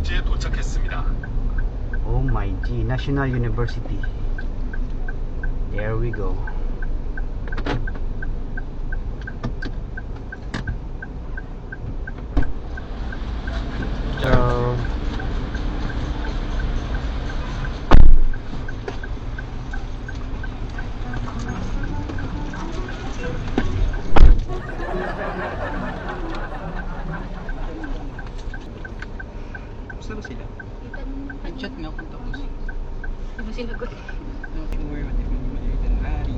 목적지에 도착했습니다. Oh my G, National University. There we go. So Saan ba sila? Nag-chat nga ako tapos. Hindi mo sinagot. Nothing more than Mary.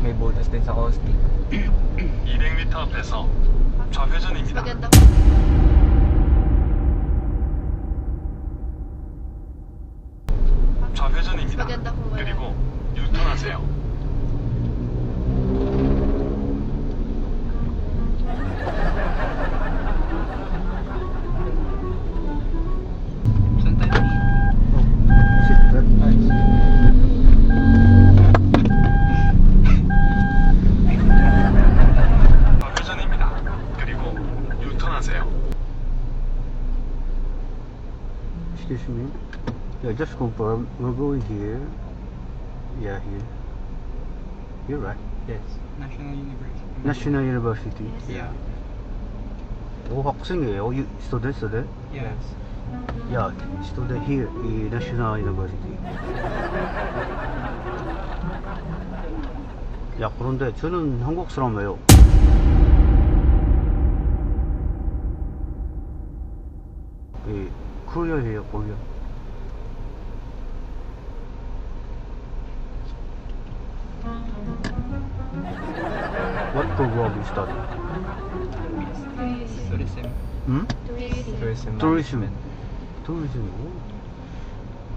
May butas din sa Costi. 200m 앞에서 좌회전입니다. Maganda. 좌회전입니다. maganda kung wala. 그리고 유턴하세요. Saan tayo? sit that. 좌회전입니다. 그리고 유턴하세요. Excuse me. Yeah, just confirm. We're going here. Yeah, here. You're right. Yes. National University. National University. Yeah. 오, 학생이에요. You student, student? Yes. Yeah, student here in National University. 야, 그런데 저는 한국 사람이에요. 예, 코리아예요, 코리아. What program you study? Tourism. Hmm? Tourism. Tourism. management. Tourism.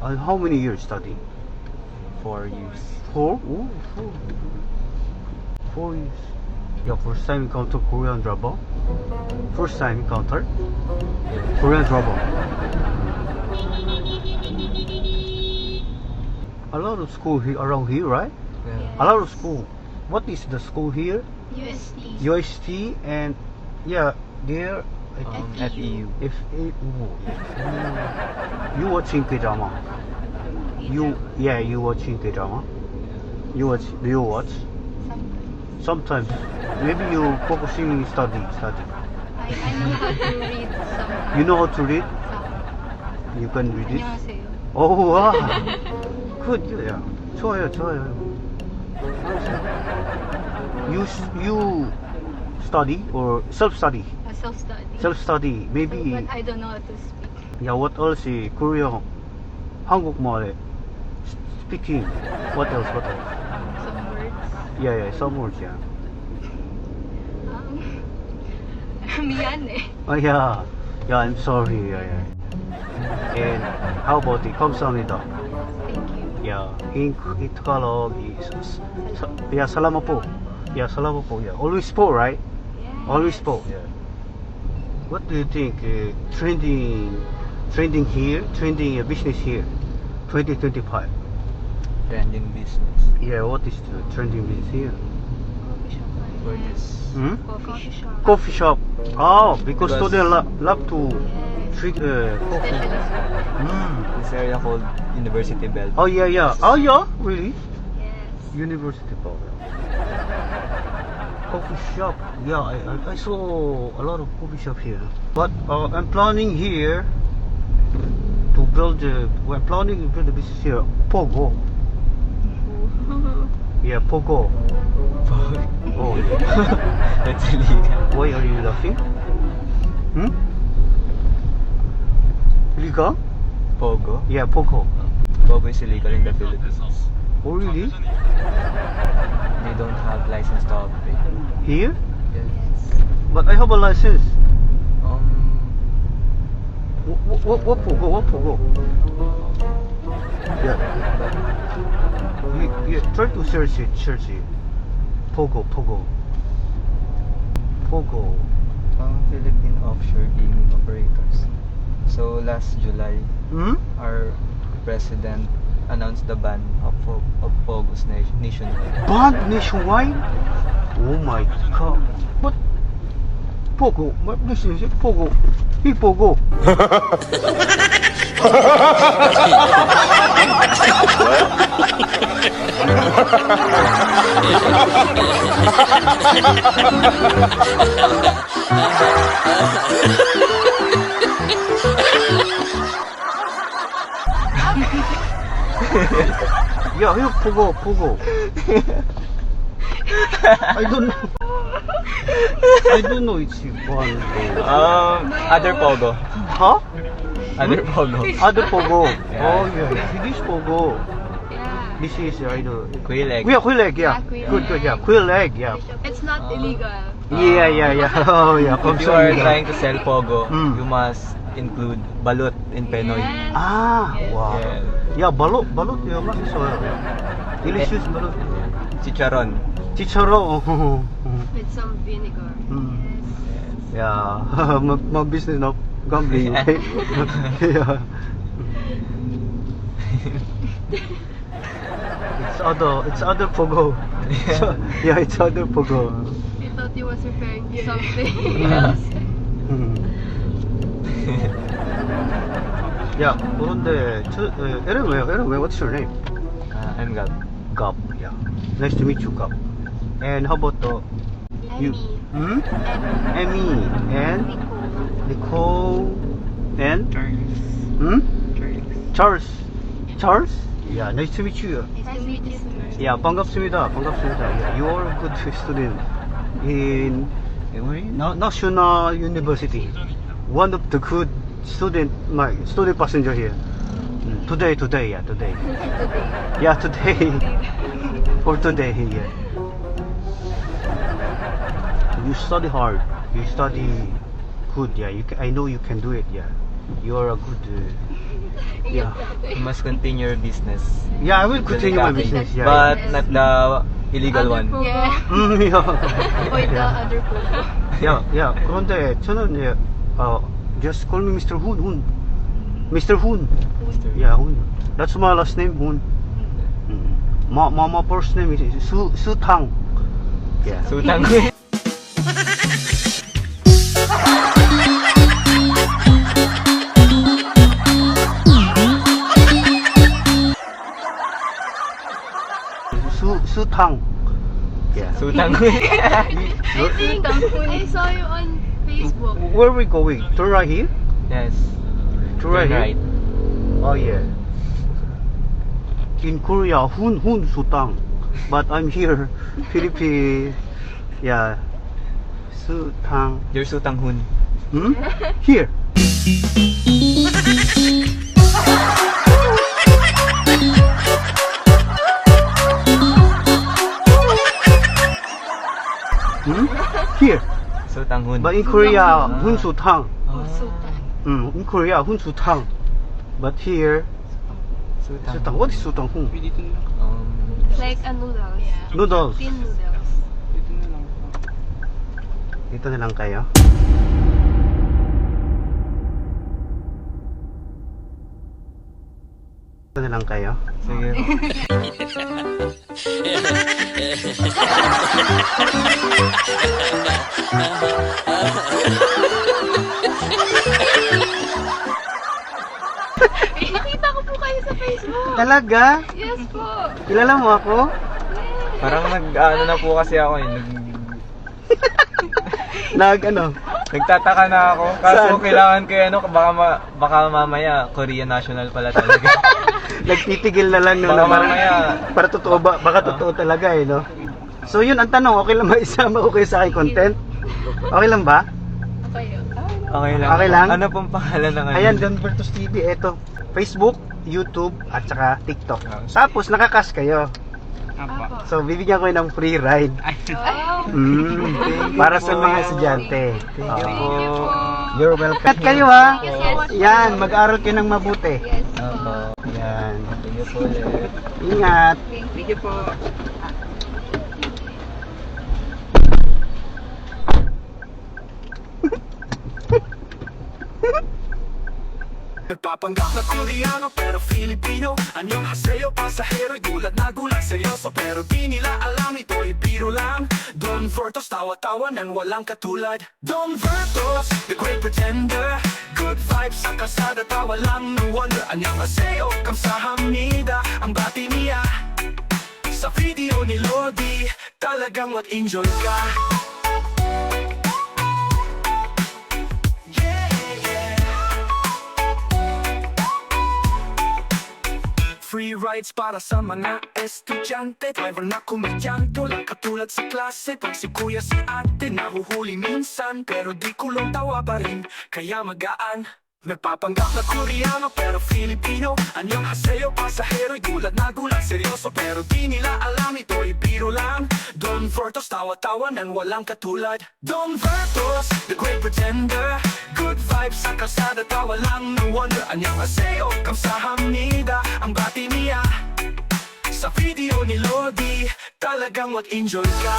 Oh. And how many years study? 4 years. 4? Oh, 4. 4 years. Yeah, first time encounter Korean drama. First time encounter Korean drama. A lot of school here around here, right? Yeah. A lot of school. What is the school here? UST. UST and yeah, there. FEU. If oh, you watching K-drama? You watching K-drama? You watch? Do you watch? Sometimes. Maybe you focusing study. I know how to read some. You know how to read? You can read it. 안녕하세요. Oh wow. Good. Yeah. 좋아요. You study or self-study? Self-study. Self-study. Maybe. But I don't know how to speak. Yeah. What else? Korean, 한국말에 speaking. What else? Some words. Yeah. Some words. Yeah. 미안해. Oh yeah. Yeah. I'm sorry. Yeah. And how about the 감사합니다? Thank you. Yeah, in Tagalog is yeah, salamat po. Yeah, salamat po. Yeah, always po, right? Yes. Always po. Yeah. What do you think? Trending here, trending business here, 2025. Trending business. Yeah, what is the trending business here? For this. Hmm? Coffee shop. Coffee shop. Oh, because Plus- students love to drink coffee. Especially. This area called University Belt. Oh yeah. Oh yeah, really? Yes. University Park. Coffee shop. Yeah, I saw a lot of coffee shop here. But I'm planning here to build. We're planning to build a business here. Pogo. Yeah, Pogo. Oh, yeah. That's illegal. Why are you laughing? Hmm? Illegal? Pogo. Yeah, Pogo. Pogo is illegal in the Philippines. Oh, really? They don't have license to operate. Here? Yes. But I have a license. Um, What Pogo? What Pogo? Yeah. You try to search it. Pogo. Philippine offshore gaming operators. So last July, Hmm? our president announced the ban of Pogos nationwide. Banned nationwide? Oh my god. What? Pogo? What business is Pogo? He Pogo. Yeah, here, Pogo. I don't know it's one. Other Pogo. Huh? Other Pogo. Other Pogo. Yeah. Oh yeah, this Pogo. Yeah. This is I know. Quail egg. Yeah, quail egg. Yeah, Yeah, quail good. Yeah, quail egg. Yeah. It's not illegal. Yeah. Oh yeah. If you are Confirm. trying to sell Pogo, Mm. you must include balut in Penoy. Yes. Ah, wow. Yeah. Yeah, balot. Yeah, mas so. Delicious balot. Chicharon. Chicharo. With some vinegar. Mm. Yes. Yeah, my business now gambling. Okay? Yeah. It's other Pogo. Yeah, it's other Pogo. I thought he was referring to something Yeah. else. Yeah, 그런데 Aaron, what's your name? I'm Gab. Gab. Yeah. Nice to meet you, Gab. And how about you? Emmy. Hmm? Emmy and Nicole. Nicole and Charles. Charles? Yeah, nice to meet you. Nice to meet you, sir. Yeah, 반갑습니다. Yeah, you are a good student in National University. One of the good student passenger here. Today. Yeah, today. For today, yeah. You study hard. You study good. Yeah, I know you can do it. Yeah, you are a good. Yeah. You must continue your business. Yeah, I will continue my Delicate. business. Yeah. But not the illegal one. Yeah. yeah. Avoid the other Pogo. Yeah. 그런데 저는 예, just call me Mr. Hoon. Mr. Hoon. Yeah, Hoon. That's my last name, Hoon. My first name is Su Tang. Yeah. Sutang. Su Tang. Yeah. Sutang. I think I saw you on Facebook. Where are we going? Turn right here? Yes. Turn right Turn here? right. Oh yeah. In Korea, Hoon Su Tang. But I'm here, Philippines. Yeah. Su Tang. You're Sutang Hun. Hmm? Here. Hmm? Here. Sutang Hun. But in Korea, Hun Su Tang. Sultan. In Korea, Hun Su Tang. But here, Su Sutang. Tang. What is Su Tang Hun? It's like a noodles. Noodles. Thin noodles. Dito na lang kayo. Dito na lang kayo. Sige. Nakita ko po kayo sa Facebook. Talaga? Yes po. Kilala mo ako? Parang ano na po kasi ako eh. Nagtataka na ako. Kaso Saan? kailangan ko ano, baka mamaya Korean national pala talaga. Nagtitigil na lang Baka mamaya. para totoo ba? Baka totoo talaga eh, no? So yun ang tanong, okay lang ba isama ko kayo sa aking content? Okay lang ba? Okay lang. Okay lang? Ano pong pangalan ng ano? Ayan, Don Bertos TV, eto. Facebook, YouTube, at saka TikTok. Tapos nakakas kayo. Apo. So bibigyan ko kayo ng free ride. Oh. Para sa mga estudyante. Thank you Oo. po. Thank you po. You're welcome. Kat kayo ha. Thank you so much. Yan, mag-aral kayo ng mabuti. Yes po. Opo. Yan. Thank you po ulit. Ingat. Thank you po. Nagpapanggap na Koreano pero Filipino. Annyeonghaseyo, pasahero'y gulat na gulat seryoso. Pero di nila alam ito'y biro lang. Don Vertos, tawa-tawa nang walang katulad. Don Vertos, the great pretender. Good vibes vibes sa kalsada, tawa lang, no wonder. 안녕하세요, 감사합니다. Ang bati niya sa video ni Lodi, talagang mag-enjoy ka. Free rides para sa mga estudyante, driver na komedyante, lang katulad sa klase. Pag si kuya si ate, nahuhuli minsan, pero di kulong tawa pa rin, kaya magaan. Nagpapanggap na Koreano pero Filipino. 안녕하세요, pasahero'y gulat na gulat, seryoso pero di nila alam ito'y biro lang. Don Vertos, tawa-tawa nang walang katulad. Don Vertos, the great pretender. Good vibes sa kalsada, tawa lang, no wonder. 안녕하세요, 감사합니다. Ang bati niya sa video ni Lodi, talagang mag-enjoy ka.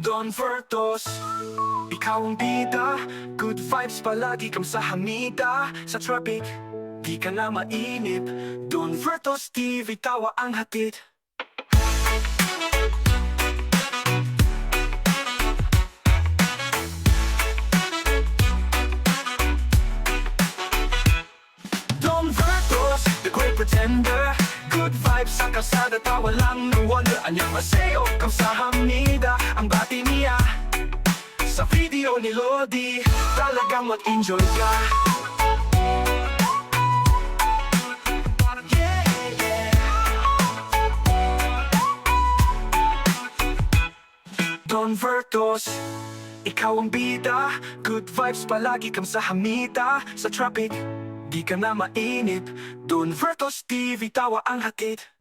Don Vertos, ikaw ang bida. Good vibes palagi, kamsahamnida. Sa traffic, di ka na mainip. Don Vertos TV, tawa ang hatid. Don Vertos, the great pretender. Good vibes sa kalsada, tawa lang, no wonder. 안녕하세요, 감사합니다. Ang bati niya sa video ni Lodi, talagang mag-enjoy ka. Don Vertos, ikaw ang bida. Good vibes palagi, kamsahamnida. Sa traffic, di ka na mainip. Don Vertos TV, tawa ang hatid.